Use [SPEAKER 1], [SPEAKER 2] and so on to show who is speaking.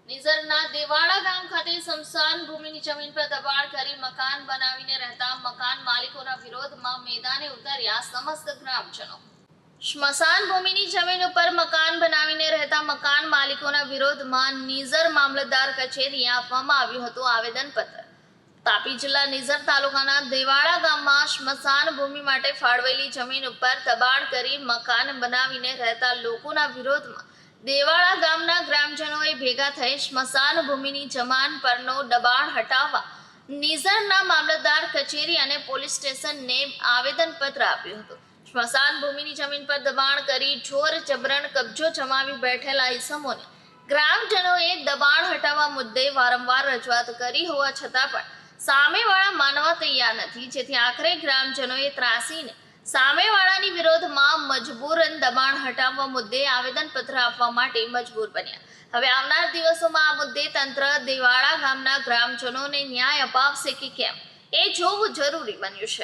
[SPEAKER 1] નિઝરના દેવાડા ગામ ખાતે સ્મશાન ભૂમિની જમીન પર દબાણ કરી મકાન બનાવીને રહેતા મકાન માલિકોના વિરોધમાં મેદાને ઉતર્યા સમસ્ત ગ્રામજનો। સ્મશાન ભૂમિની જમીન ઉપર મકાન બનાવીને રહેતા મકાન માલિકોના વિરોધમાં નિઝર મામલતદાર કચેરીએ આપવામાં આવ્યું હતું આવેદનપત્ર। તાપી જિલ્લા નિઝર તાલુકાના દેવાડા ગામમાં સ્મશાન ભૂમિ માટે ફાળવેલી જમીન ઉપર દબાણ કરી મકાન બનાવીને રહેતા લોકોના વિરોધમાં દેવાડા ગામના ગ્રામજનોએ ભેગા થઈ સ્મશાન ભૂમિની જમીન પરનો દબાણ હટાવવા નિઝરના મામલતદાર કચેરી અને પોલીસ સ્ટેશનને આવેદનપત્ર આપ્યું હતું। સ્મશાન ભૂમિની જમીન પર દબાણ કરી જોર જબરન કબજો જમાવી બેઠેલા ઇસમોને ગ્રામજનોએ દબાણ હટાવવા મુદ્દે વારંવાર રજૂઆત કરી હોવા છતાં પણ સામેવાળા માનવા તૈયાર નથી, જેથી આખરે ગ્રામજનોએ ત્રાસીને સામેવાળાની વિરોધમાં મજબૂરન દબાણ હટાવવા મુદ્દે આવેદનપત્ર આપવા માટે મજબૂર બન્યા। હવે આવનાર દિવસોમાં આ મુદ્દે તંત્ર દેવાડા ગામના ગ્રામજનોને ન્યાય અપાવશે કે કેમ એ જોવું જરૂરી બન્યું છે।